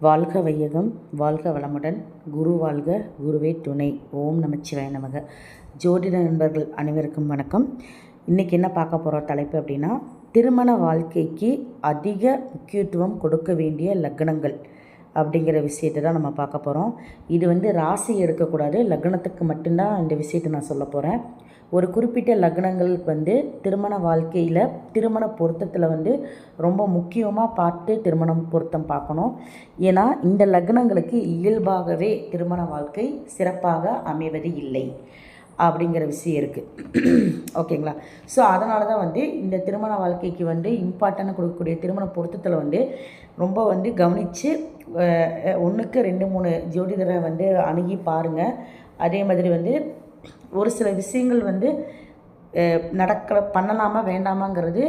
வாழ்க வையகம், வாழ்க வளமுடன். குரு வாழ்க, குருவே துணை. ஓம் நமச்சிவாய நமக. ஜோதிட நண்பர்கள் அனைவருக்கும் வணக்கம். இன்றைக்கி என்ன பார்க்க போகிற தலைப்பு அப்படின்னா, திருமண வாழ்க்கைக்கு அதிக முக்கியத்துவம் கொடுக்க வேண்டிய லக்னங்கள் அப்படிங்கிற விஷயத்தை தான் நம்ம பார்க்க போகிறோம். இது ராசி எடுக்கக்கூடாது, லக்னத்துக்கு மட்டும்தான் இந்த விஷயத்தை நான் சொல்ல போகிறேன். ஒரு குறிப்பிட்ட லக்னங்களுக்கு திருமண வாழ்க்கையில் திருமண பொருத்தத்தில் ரொம்ப முக்கியமாக பார்த்து திருமணம் பொருத்தம் பார்க்கணும். ஏன்னா இந்த லக்னங்களுக்கு இயல்பாகவே திருமண வாழ்க்கை சிறப்பாக அமைவது இல்லை அப்படிங்கிற விஷயம் இருக்குது. ஓகேங்களா? ஸோ அதனால தான் இந்த திருமண வாழ்க்கைக்கு இம்பார்ட்டன்ட் கொடுக்கக்கூடிய திருமண பொருத்தத்தில் ரொம்ப கவனித்து 1க்கு 2 3 ஜோதிடரை அணுகி பாருங்கள். அதே மாதிரி ஒரு சில விஷயங்கள் பண்ணலாமா வேண்டாமாங்கிறது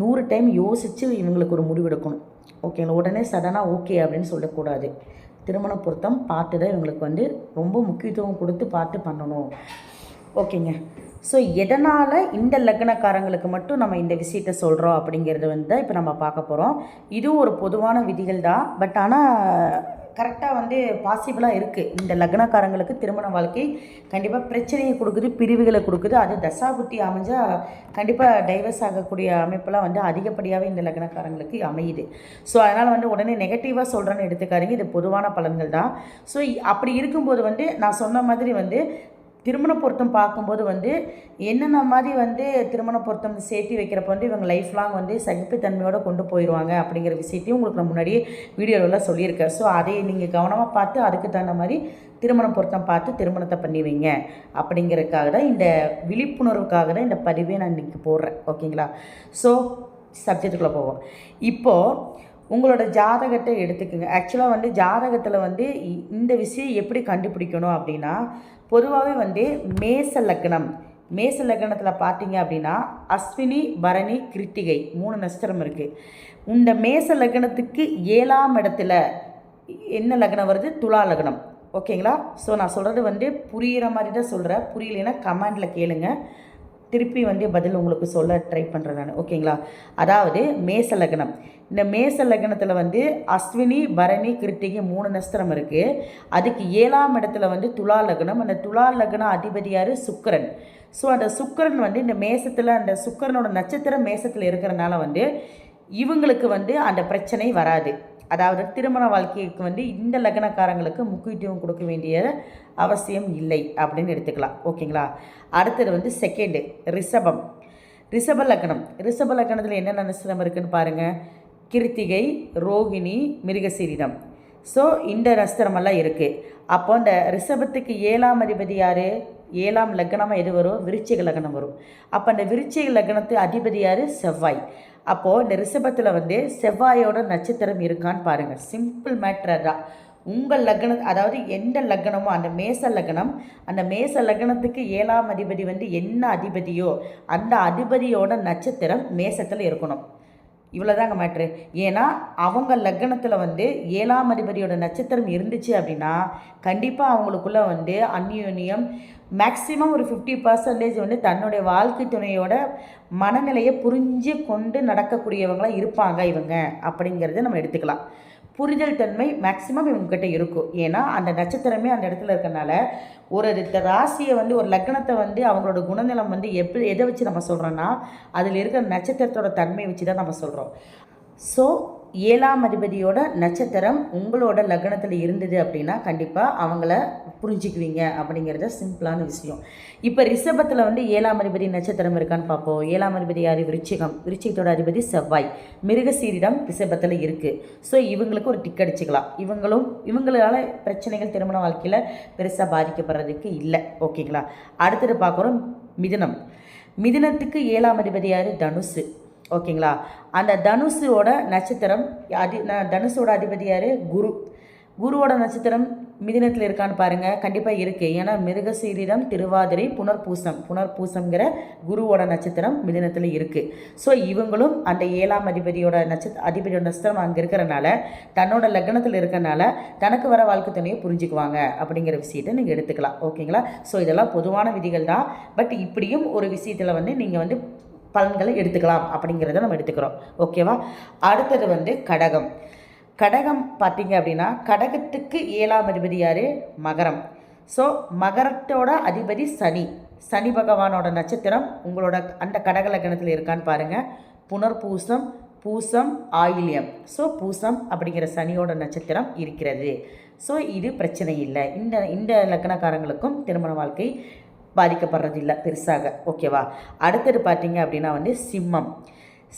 100 டைம் யோசித்து இவங்களுக்கு ஒரு முடிவெடுக்கணும். ஓகேங்களா? உடனே சடனாக ஓகே அப்படின்னு சொல்லக்கூடாது. திருமண பொருத்தம் பார்த்து தான் இவங்களுக்கு ரொம்ப முக்கியத்துவம் கொடுத்து பார்த்து பண்ணணும். ஓகேங்க. ஸோ எதனால் இந்த லக்னக்காரங்களுக்கு மட்டும் நம்ம இந்த விஷயத்தை சொல்கிறோம் அப்படிங்கிறது தான் இப்போ நம்ம பார்க்க போகிறோம். இதுவும் ஒரு பொதுவான விதிகள் தான். பட் ஆனால் கரெக்டாக பாசிபிளாக இருக்குது. இந்த லக்னக்காரங்களுக்கு திருமண வாழ்க்கை கண்டிப்பாக பிரச்சனையை கொடுக்குது, பிரிவுகளை கொடுக்குது. அது தசாபுத்தி அமைஞ்சால் கண்டிப்பாக டைவர்ஸ் ஆகக்கூடிய அமைப்பெல்லாம் அதிகப்படியாகவே இந்த லக்னக்காரங்களுக்கு அமையுது. ஸோ அதனால் உடனே நெகட்டிவாக சொல்கிறேன்னு எடுத்துக்காதீங்க. இது பொதுவான பலன்கள் தான். ஸோ அப்படி இருக்கும்போது நான் சொன்ன மாதிரி திருமண பொருத்தம் பார்க்கும்போது என்னென்ன மாதிரி திருமண பொருத்தம் சேர்த்து வைக்கிறப்ப இவங்க லைஃப் லாங் சகிப்புத்தன்மையோடு கொண்டு போயிடுவாங்க அப்படிங்கிற விஷயத்தையும் உங்களுக்கு நான் முன்னாடியே வீடியோவில் சொல்லியிருக்கேன். ஸோ அதை நீங்கள் கவனமாக பார்த்து அதுக்கு தகுந்த மாதிரி திருமண பொருத்தம் பார்த்து திருமணத்தை பண்ணி வைங்க அப்படிங்கிறதுக்காக தான், இந்த விழிப்புணர்வுக்காக தான் இந்த பதிவே நான் இன்றைக்கி போடுறேன். ஓகேங்களா? ஸோ சப்ஜெக்டுக்குள்ளே போவோம். இப்போது உங்களோட ஜாதகத்தை எடுத்துக்கோங்க. ஆக்சுவலாக ஜாதகத்தில் இந்த விஷயம் எப்படி கண்டுபிடிக்கணும் அப்படின்னா, பொதுவாகவே மேச லக்னம், மேச லக்னத்தில் பார்த்தீங்க அப்படின்னா அஸ்வினி, பரணி, கிருத்திகை 3 நட்சத்திரம் இருக்குது. இந்த மேச லக்னத்துக்கு 7ஆம் இடத்துல என்ன லக்னம் வருது? துலா லக்னம். ஓகேங்களா? ஸோ நான் சொல்கிறது புரிகிற மாதிரி தான் சொல்கிறேன். புரியலைன்னா கமெண்டில் கேளுங்க, திருப்பி பதில் உங்களுக்கு சொல்ல ட்ரை பண்ணுறேன் நான். ஓகேங்களா? அதாவது மேச லக்னம், இந்த மேச லக்னத்தில் அஸ்வினி, பரணி, கிருத்திகை 3 நட்சத்திரம் இருக்குது. அதுக்கு 7ஆம் இடத்துல துலா லக்னம். அந்த துலா லக்ன அதிபதியார் சுக்கிரன். ஸோ அந்த சுக்கிரன் இந்த மேசத்தில், அந்த சுக்கிரனோட நட்சத்திரம் மேசத்தில் இருக்கிறனால இவங்களுக்கு அந்த பிரச்சனை வராது. அதாவது திருமண வாழ்க்கைக்கு இந்த லக்னக்காரங்களுக்கு முக்கியத்துவம் கொடுக்க வேண்டிய அவசியம் இல்லை அப்படின்னு எடுத்துக்கலாம். ஓகேங்களா? அடுத்தது செகண்டு ரிஷபம், ரிஷப லக்னம். ரிஷப லக்னத்தில் என்னென்ன நட்சத்திரம் இருக்குதுன்னு பாருங்கள். கிருத்திகை, ரோகிணி, மிருகசீரிடம். ஸோ இந்த நட்சத்திரமெல்லாம் இருக்குது. அப்போ இந்த ரிஷபத்துக்கு 7ஆம் அதிபதி யார்? 7ஆம் லக்னமாக எது வரும்? விருச்சிக லக்னம் வரும். அப்போ அந்த விருச்சிக லக்னத்து அதிபதி யார்? செவ்வாய். அப்போது இந்த ரிஷபத்தில் செவ்வாயோட நட்சத்திரம் இருக்கான்னு பாருங்கள். சிம்பிள் மேட்ரு தான். உங்கள் லக்னம், அதாவது எந்த லக்னமோ அந்த மேச லக்னம், அந்த மேச லக்னத்துக்கு 7ஆம் அதிபதி என்ன அதிபதியோ அந்த அதிபதியோட நட்சத்திரம் மேசத்தில் இருக்கணும். இவ்வளோதாங்க மேட்ரு. ஏன்னா அவங்க லக்னத்தில் 7ஆம் அதிபதியோட நட்சத்திரம் இருந்துச்சு அப்படின்னா கண்டிப்பாக அவங்களுக்குள்ளே அந்யோன்யம் மேக்ஸிமம் ஒரு 50% தன்னுடைய வாழ்க்கை துணையோட மனநிலையை புரிஞ்சு கொண்டு நடக்கக்கூடியவங்களாக இருப்பாங்க இவங்க அப்படிங்கிறத நம்ம எடுத்துக்கலாம். புரிதல் தன்மை மேக்ஸிமம் இவங்ககிட்ட இருக்கும். ஏன்னா அந்த நட்சத்திரமே அந்த இடத்துல இருக்கனால ஒரு ராசியை ஒரு லக்னத்தை அவங்களோட குணநிலம் எப்படி எதை வச்சு நம்ம சொல்கிறோன்னா அதில் இருக்கிற நட்சத்திரத்தோட தன்மையை வச்சு தான் நம்ம சொல்கிறோம். ஸோ 7ஆம் அதிபதியோட நட்சத்திரம் உங்களோட லக்னத்தில் இருந்தது அப்படின்னா கண்டிப்பாக அவங்கள புரிஞ்சுக்குவீங்க அப்படிங்கிறத சிம்பிளான விஷயம். இப்போ ரிஷபத்தில் 7ஆம் அதிபதி நட்சத்திரம் இருக்கான்னு பார்ப்போம். 7ஆம் அதிபதி யார்? விருச்சிகம். விருச்சிகத்தோட அதிபதி செவ்வாய். மிருகசீரிடம் ரிஷபத்தில் இருக்குது. ஸோ இவங்களுக்கு ஒரு டிக் அடிச்சுக்கலாம். இவங்களால பிரச்சனைகள் திருமண வாழ்க்கையில் பெருசாக பாதிக்கப்படுறதுக்கு இல்லை. ஓகேங்களா? அடுத்தது பார்க்குறோம் மிதுனம். மிதுனத்துக்கு 7ஆம் அதிபதி யார்? தனுசு. ஓகேங்களா? அந்த தனுஷோட நட்சத்திரம் தனுஷோட அதிபதி யார்? குரு. குருவோட நட்சத்திரம் மிதுனத்தில் இருக்கான்னு பாருங்கள். கண்டிப்பாக இருக்குது. ஏன்னா மிருகசீரிடம், திருவாதிரை, புனர்பூசம்ங்கிற குருவோட நட்சத்திரம் மிதுனத்தில் இருக்குது. ஸோ இவங்களும் அந்த 7ஆம் அதிபதியோட நட்சத்திரம் அங்கே இருக்கிறனால தன்னோட லக்னத்தில் இருக்கிறனால தனக்கு வர வாழ்க்கை துணையை புரிஞ்சுக்குவாங்க அப்படிங்கிற விஷயத்தை நீங்கள் எடுத்துக்கலாம். ஓகேங்களா? ஸோ இதெல்லாம் பொதுவான விதிகள் தான். பட் இப்படியும் ஒரு விஷயத்தில் நீங்கள் பலன்களை எடுத்துக்கலாம் அப்படிங்கிறத நம்ம எடுத்துக்கிறோம். ஓகேவா? அடுத்தது கடகம். கடகம் பார்த்தீங்க அப்படின்னா கடகத்துக்கு 7ஆம் அதிபதி யார்? மகரம். ஸோ மகரத்தோட அதிபதி சனி. சனி பகவானோட நட்சத்திரம் உங்களோட அந்த கடக லக்னத்தில் இருக்கான்னு பாருங்கள். புனர்பூசம், பூசம், ஆயில்யம். ஸோ பூசம் அப்படிங்கிற சனியோட நட்சத்திரம் இருக்கிறது. ஸோ இது பிரச்சனை இல்லை. இந்த லக்னக்காரங்களுக்கும் திருமண வாழ்க்கை பாதிக்கப்படுறதில்லை பெருசாக. ஓகேவா? அடுத்தது பார்த்தீங்க அப்படின்னா சிம்மம்.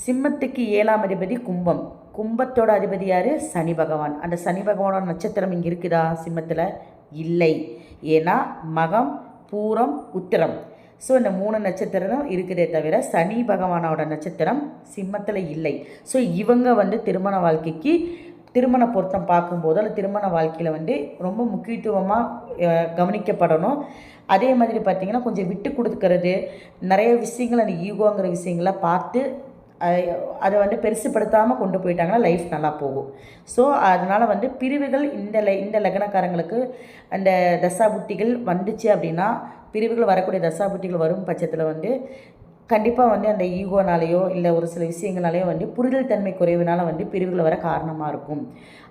சிம்மத்துக்கு 7ஆம் அதிபதி கும்பம். கும்பத்தோட அதிபதி யார்? சனி பகவான். அந்த சனி பகவானோட நட்சத்திரம் இங்கே இருக்குதா சிம்மத்தில்? இல்லை. ஏன்னா மகம், பூரம், உத்திரம். ஸோ இந்த 3 நட்சத்திரம் இருக்குதே தவிர சனி பகவானோட நட்சத்திரம் சிம்மத்தில் இல்லை. ஸோ இவங்க திருமண வாழ்க்கைக்கு திருமண பொருத்தம் பார்க்கும்போது அல்லது திருமண வாழ்க்கையில் ரொம்ப முக்கியத்துவமாக கவனிக்கப்படணும். அதே மாதிரி பார்த்திங்கன்னா கொஞ்சம் விட்டு கொடுக்கறது, நிறைய விஷயங்கள் அந்த ஈகோங்கிற விஷயங்களை பார்த்து அதை பெருசுப்படுத்தாமல் கொண்டு போயிட்டாங்கன்னா லைஃப் நல்லா போகும். ஸோ அதனால் பிரிவுகள் இந்த லக்னக்காரங்களுக்கு அந்த தசாபுத்திகள் வந்துச்சு அப்படின்னா, பிரிவுகள் வரக்கூடிய தசாபுத்திகள் வரும் பட்சத்தில் கண்டிப்பாக அந்த ஈகோனாலேயோ இல்லை ஒரு சில விஷயங்களாலேயோ புரிதல் தன்மை குறைவுனால பிரிவுகள் வர காரணமாக இருக்கும்.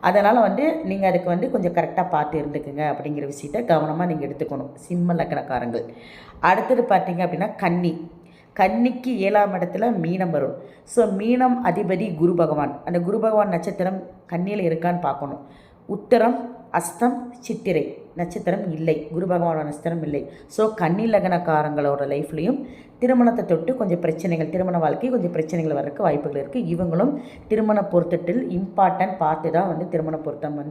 அதனால் நீங்கள் அதுக்கு கொஞ்சம் கரெக்டாக பார்த்து இருந்துக்குங்க அப்படிங்கிற விஷயத்தை கவனமாக நீங்கள் எடுத்துக்கணும் சிம்ம லக்னக்காரங்கள். அடுத்தது பார்த்தீங்க அப்படின்னா கன்னிக்கு 7ஆம் இடத்துல மீனம் வரும். ஸோ மீனம் அதிபதி குரு பகவான். அந்த குரு பகவான் நட்சத்திரம் கன்னியில் இருக்கான்னு பார்க்கணும். உத்தரம், அஸ்தம், சித்திரை நட்சத்திரம் இல்லை, குரு பகவானோட நட்சத்திரம் இல்லை. ஸோ கன்னி லக்னக்காரங்களோட லைஃப்லேயும் திருமணத்தை தொட்டு கொஞ்சம் பிரச்சனைகள், திருமண வாழ்க்கை கொஞ்சம் பிரச்சனைகள் வர்றதுக்கு வாய்ப்புகள் இருக்குது. இவங்களும் திருமண பொருத்தத்தில் இம்பார்ட்டன்ட் பார்த்து தான் திருமண பொருத்தம்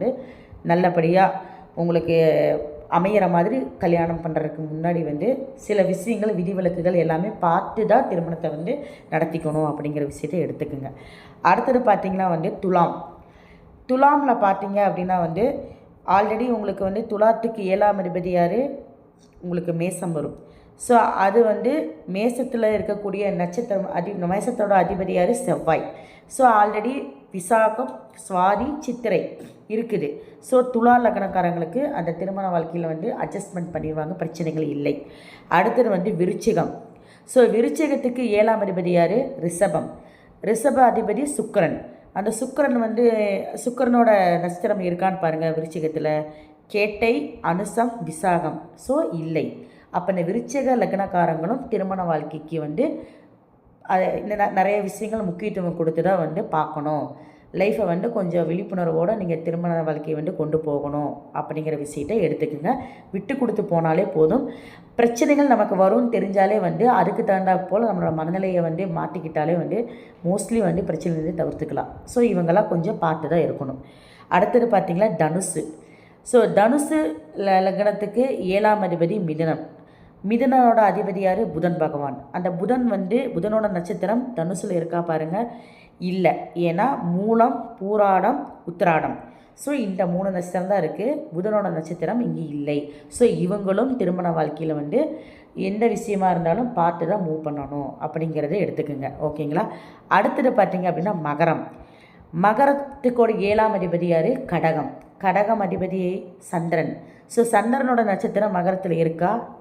நல்லபடியாக உங்களுக்கு அமையிற மாதிரி கல்யாணம் பண்ணுறதுக்கு முன்னாடி சில விஷயங்கள், விதிவிலக்குகள் எல்லாமே பார்த்து தான் திருமணத்தை நடத்திக்கணும் அப்படிங்கிற விஷயத்தை எடுத்துக்குங்க. அடுத்தது பார்த்திங்கன்னா துலாமில் பார்த்தீங்க அப்படின்னா ஆல்ரெடி உங்களுக்கு துலாத்துக்கு 7ஆம் அதிபதி யார்? உங்களுக்கு மேசம் வரும். ஸோ அது மேசத்தில் இருக்கக்கூடிய நட்சத்திரம் மேசத்தோட அதிபதி யார்? செவ்வாய். ஸோ ஆல்ரெடி விசாகம், சுவாதி, சித்திரை இருக்குது. ஸோ துலா லக்னக்காரங்களுக்கு அந்த திருமண வாழ்க்கையில் அட்ஜஸ்ட்மெண்ட் பண்ணிடுவாங்க, பிரச்சனைகள் இல்லை. அடுத்தது விருச்சிகம். ஸோ விருச்சிகத்துக்கு 7ஆம் அதிபதி யார்? ரிஷபம். ரிஷப அதிபதி சுக்கிரன். அந்த சுக்கிரன் சுக்கிரனோட நட்சத்திரம் இருக்கான்னு பாருங்கள் விருச்சிகத்தில். கேட்டை, அனுசம், விசாகம். ஸோ இல்லை. அப்போ இந்த விருச்சிக லக்னக்காரங்களும் திருமண வாழ்க்கைக்கு நிறைய விஷயங்கள் முக்கியத்துவம் கொடுத்து தான் பார்க்கணும். லைஃப்பை கொஞ்சம் விழிப்புணர்வோடு நீங்கள் திருமண வாழ்க்கையை கொண்டு போகணும் அப்படிங்கிற விஷயத்தை எடுத்துக்கோங்க. விட்டு கொடுத்து போனாலே போதும். பிரச்சனைகள் நமக்கு வரும்னு தெரிஞ்சாலே அதுக்கு தகுந்தா போல் நம்மளோட மனநிலையை மாற்றிக்கிட்டாலே மோஸ்ட்லி பிரச்சனை தவிர்த்துக்கலாம். ஸோ இவங்கெல்லாம் கொஞ்சம் பார்த்து தான் இருக்கணும். அடுத்தது பார்த்திங்கன்னா தனுசு. ஸோ தனுசு லக்னத்துக்கு 7ஆம் அதிபதி மிதுனம். மிதுனோட அதிபதி யார்? புதன் பகவான். அந்த புதன் புதனோட நட்சத்திரம் தனுசில் இருக்கா பாருங்கள்? இல்லை. ஏன்னா மூலம், பூராடம், உத்திராடம். ஸோ இந்த 3 நட்சத்திரம் தான் இருக்குது. புதனோட நட்சத்திரம் இங்கே இல்லை. ஸோ இவங்களும் திருமண வாழ்க்கையில் எந்த விஷயமா இருந்தாலும் பார்த்து தான் மூவ் பண்ணணும் அப்படிங்கிறத எடுத்துக்கோங்க. ஓகேங்களா? அடுத்தது பார்த்திங்க அப்படின்னா மகரத்துக்கோட 7ஆம் அதிபதி யார்? கடகம். கடகம் அதிபதியை சந்திரன். ஸோ சந்திரனோட நட்சத்திரம் மகரத்தில்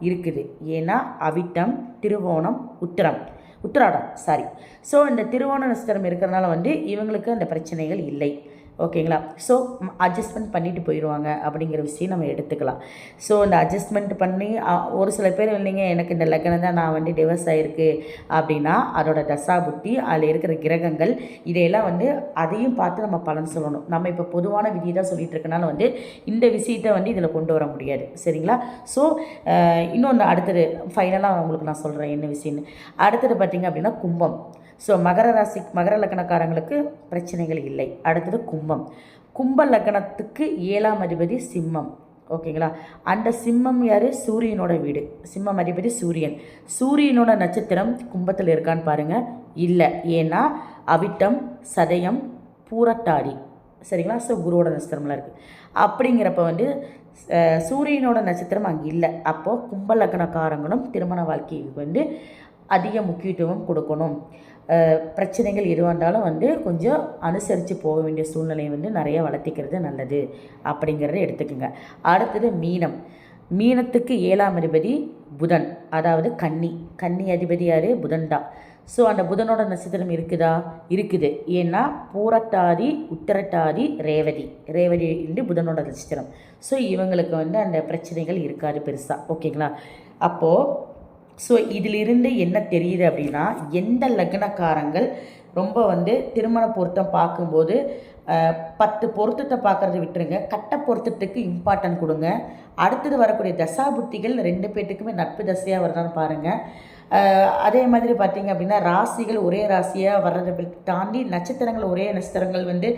இருக்குது. ஏன்னா அவிட்டம், திருவோணம், உத்திராடம். ஸோ இந்த திருவோண நட்சத்திரம் இருக்கிறதுனால இவங்களுக்கு அந்த பிரச்சனைகள் இல்லை. ஓகேங்களா? ஸோ அட்ஜஸ்ட்மெண்ட் பண்ணிட்டு போயிடுவாங்க அப்படிங்கிற விஷயம் நம்ம எடுத்துக்கலாம். ஸோ இந்த அட்ஜஸ்ட்மெண்ட் பண்ணி ஒரு சில பேர் இல்லைங்க எனக்கு இந்த லக்னம் தான் நான் டிவோர்ஸ் ஆகிருக்கு அப்படின்னா அதோட தசா புத்தி, அதில் இருக்கிற கிரகங்கள் இதையெல்லாம் அதையும் பார்த்து நம்ம பலன் சொல்லணும். நம்ம இப்போ பொதுவான விதி தான் சொல்லிட்டு இருக்கனால இந்த விஷயத்தை இதில் கொண்டு வர முடியாது. சரிங்களா? ஸோ இன்னொன்று அடுத்தது ஃபைனலாக உங்களுக்கு நான் சொல்கிறேன் என்ன விஷயம்னு. அடுத்தது பார்த்திங்க அப்படின்னா கும்பம். ஸோ மகர லக்னக்காரங்களுக்கு பிரச்சனைகள் இல்லை. அடுத்தது கும்ப லக்னத்துக்கு 7ஆம் அதிபதி சிம்மம். ஓகேங்களா? அந்த சிம்மம் யார்? சூரியனோட வீடு. சிம்மம் அதிபதி சூரியன். சூரியனோட நட்சத்திரம் கும்பத்தில் இருக்கான்னு பாருங்கள்? இல்லை. ஏன்னா அவிட்டம், சதயம், பூரட்டாதி. சரிங்களா? ஸோ குருவோட நட்சத்திரம்லாம் இருக்குது. அப்படிங்கிறப்ப சூரியனோட நட்சத்திரம் அங்கே இல்லை. அப்போது கும்ப லக்னக்காரங்களும் திருமண வாழ்க்கைக்கு அதிக முக்கியத்துவம் கொடுக்கணும். பிரச்சனைகள் எது வந்தாலும் கொஞ்சம் அனுசரித்து போக வேண்டிய சூழ்நிலையை நிறைய வளர்த்திக்கிறது நல்லது அப்படிங்கிறத எடுத்துக்கோங்க. அடுத்தது மீனத்துக்கு 7ஆம் அதிபதி புதன். அதாவது கன்னி அதிபதி யார்? புதன் தான். ஸோ அந்த புதனோட நட்சத்திரம் இருக்குதா? இருக்குது. ஏன்னா பூரட்டாதி, உத்திரட்டாதி, ரேவதி ரேவதி புதனோட நட்சத்திரம். ஸோ இவங்களுக்கு வந்து அந்த பிரச்சனைகள் இருக்காது பெருசாக. ஓகேங்களா? அப்போது ஸோ இதிலிருந்து என்ன தெரியுது அப்படின்னா, எந்த லக்னக்காரங்கள் ரொம்ப வந்து திருமண பொருத்தம் பார்க்கும்போது 10 பொருத்தத்தை பார்க்குறத விட்டுருங்க, கட்ட பொருத்தத்துக்கு இம்பார்ட்டன்ட் கொடுங்க. அடுத்தது வரக்கூடிய தசாபுத்திகள் 2 பேர்த்துக்குமே நட்பு தசையாக வருதான்னு பாருங்கள். அதே மாதிரி பார்த்திங்க அப்படின்னா ராசிகள் ஒரே ராசியாக வர்றதை தாண்டி நட்சத்திரங்கள் ஒரே நட்சத்திரங்கள் வந்து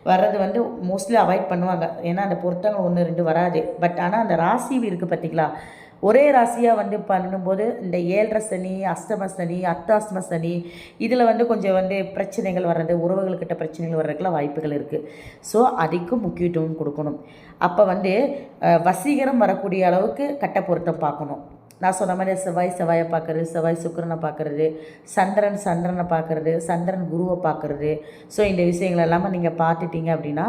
வர்றது வந்து மோஸ்ட்லி அவாய்ட் பண்ணுவாங்க. ஏன்னா அந்த பொருத்தங்கள் 1, 2 வராது. பட் ஆனால் அந்த ராசி இருக்குது பார்த்திங்களா, ஒரே ராசியாக வந்து பண்ணும்போது இந்த 7.5 சனி, அஷ்டம சனி, அர்த்தாஷ்டம சனி இதில் வந்து கொஞ்சம் வந்து பிரச்சனைகள் வர்றது, உறவுகள்கிட்ட பிரச்சனைகள் வர்றதுக்குலாம் வாய்ப்புகள் இருக்குது. ஸோ அதுக்கும் முக்கியத்துவம் கொடுக்கணும். அப்போ வந்து வசீகரம் வரக்கூடிய அளவுக்கு கட்ட பொருத்தம் பார்க்கணும். நான் சொன்ன மாதிரி செவ்வாயை பார்க்குறது, செவ்வாய் சுக்கிரனை பார்க்குறது, சந்திரனை பார்க்குறது, சந்திரன் குருவை பார்க்குறது. ஸோ இந்த விஷயங்கள் எல்லாமே நீங்கள் பார்த்துட்டீங்க அப்படின்னா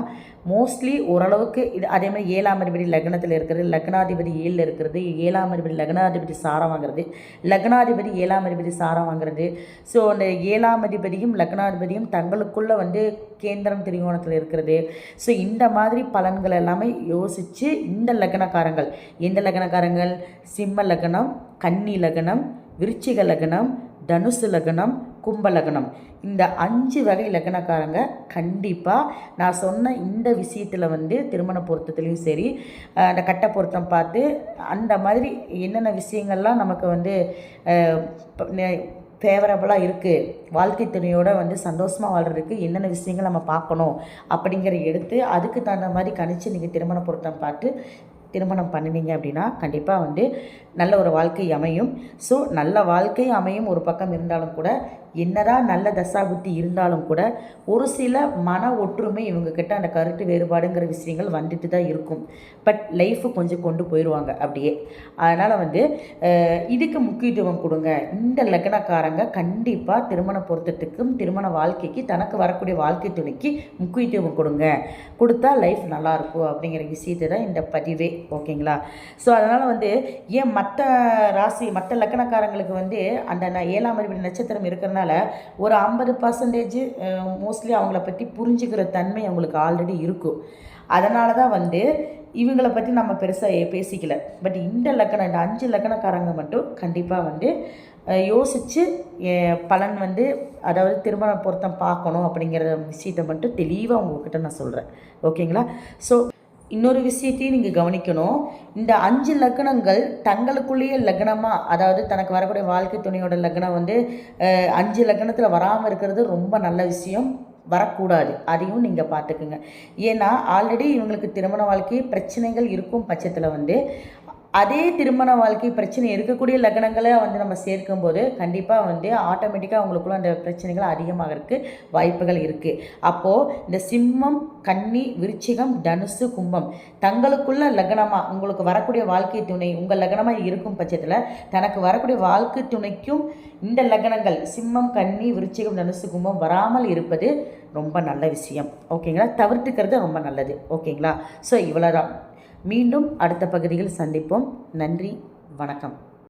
மோஸ்ட்லி ஓரளவுக்கு இது. அதே மாதிரி 7ஆம் அதிபதி லக்னத்தில் இருக்கிறது, லக்னாதிபதி 7ல் இருக்கிறது, 7ஆம் அதிபதி லக்னாதிபதி சாரம் வாங்குறது, லக்னாதிபதி 7ஆம் அதிபதி சாரம் வாங்குறது. ஸோ அந்த 7ஆம் அதிபதியும் லக்னாதிபதியும் தங்களுக்குள்ளே வந்து கேந்திரம் திரிகோணத்தில் இருக்கிறது. ஸோ இந்த மாதிரி பலன்கள் எல்லாமே யோசித்து இந்த லக்னக்காரங்கள், எந்த லக்னக்காரங்கள், சிம்ம லக்னம், கன்னி லக்னம், விருச்சிக லக்னம், தனுசு லக்னம், கும்ப லக்னம், இந்த 5 வகை லக்னக்காரங்க கண்டிப்பாக நான் சொன்ன இந்த விஷயத்தில் வந்து திருமண பொருத்தத்துலேயும் சரி, அந்த கட்ட பொருத்தம் பார்த்து அந்த மாதிரி என்னென்ன விஷயங்கள்லாம் நமக்கு வந்து ஃபேவரபுளாக இருக்குது, வாழ்க்கை துணையோடு வந்து சந்தோஷமாக வாழ்கிறதுக்கு என்னென்ன விஷயங்கள் நம்ம பார்க்கணும் அப்படிங்கிற எடுத்து அதுக்கு தகுந்த மாதிரி கணிச்சு நீங்கள் திருமண பொருத்தம் பார்த்து திருமணம் பண்ணினீங்க அப்படின்னா கண்டிப்பாக வந்து நல்ல ஒரு வாழ்க்கை அமையும். ஸோ நல்ல வாழ்க்கை அமையும் ஒரு பக்கம் இருந்தாலும் கூட, என்னதான் நல்ல தசாபுத்தி இருந்தாலும் கூட ஒரு சில மன ஒற்றுமை இவங்கக்கிட்ட அந்த கருத்து வேறுபாடுங்கிற விஷயங்கள் வந்துட்டு தான் இருக்கும். பட் லைஃபு கொஞ்சம் கொண்டு போயிடுவாங்க அப்படியே. அதனால் வந்து இதுக்கு முக்கியத்துவம் கொடுங்க. இந்த லக்னக்காரங்க கண்டிப்பாக திருமண பொருத்தத்துக்கும் திருமண வாழ்க்கைக்கு தனக்கு வரக்கூடிய வாழ்க்கை துணைக்கு முக்கியத்துவம் கொடுத்தா லைஃப் நல்லாயிருக்கும் அப்படிங்கிற விஷயத்தை தான் இந்த பதிவே. ஓகேங்களா? ஸோ அதனால் வந்து ஏன் மற்ற ராசி மற்ற லக்னக்காரங்களுக்கு வந்து அந்த 7ஆம் அதிபதி நட்சத்திரம் இருக்கிறனால ஒரு 50% மோஸ்ட்லி அவங்கள பற்றி புரிஞ்சுக்கிற தன்மை அவங்களுக்கு ஆல்ரெடி இருக்கும். அதனால தான் வந்து இவங்களை பற்றி நம்ம பெருசாக பேசிக்கல. பட் இந்த 5 லக்னக்காரங்க மட்டும் கண்டிப்பாக வந்து யோசித்து பலன் வந்து, அதாவது திருமண பொருத்தம் பார்க்கணும் அப்படிங்கிற விஷயத்தை மட்டும் தெளிவாக உங்கள்கிட்ட நான் சொல்கிறேன். ஓகேங்களா? ஸோ இன்னொரு விஷயத்தையும் நீங்கள் கவனிக்கணும். இந்த 5 லக்னங்கள் தங்களுக்குள்ளேயே லக்னமாக, அதாவது தனக்கு வரக்கூடிய வாழ்க்கை துணையோட லக்னம் வந்து 5 லக்னத்தில் வராமல் இருக்கிறது ரொம்ப நல்ல விஷயம். வரக்கூடாது, அதையும் நீங்கள் பார்த்துக்குங்க. ஏன்னா ஆல்ரெடி இவங்களுக்கு திருமண வாழ்க்கை பிரச்சனைகள் இருக்கும் பட்சத்தில் வந்து அதே திருமண வாழ்க்கை பிரச்சனை இருக்கக்கூடிய லக்னங்களை வந்து நம்ம சேர்க்கும்போது கண்டிப்பாக வந்து ஆட்டோமேட்டிக்காக அவங்களுக்குள்ள அந்த பிரச்சனைகள் அதிகமாகிறதுக்கு வாய்ப்புகள் இருக்குது. அப்போது இந்த சிம்மம், கன்னி, விருச்சிகம், தனுசு, கும்பம் தங்களுக்குள்ள லக்னமாக உங்களுக்கு வரக்கூடிய வாழ்க்கை துணை உங்கள் லக்னமாக இருக்கும் பட்சத்தில் தனக்கு வரக்கூடிய வாழ்க்கை துணைக்கும் இந்த லக்னங்கள் சிம்மம், கன்னி, விருச்சிகம், தனுசு, கும்பம் வராமல் இருப்பது ரொம்ப நல்ல விஷயம். ஓகேங்களா? தவிர்த்துக்கிறது ரொம்ப நல்லது. ஓகேங்களா? ஸோ இவ்வளோதான். மீண்டும் அடுத்த பகுதியில் சந்திப்போம். நன்றி, வணக்கம்.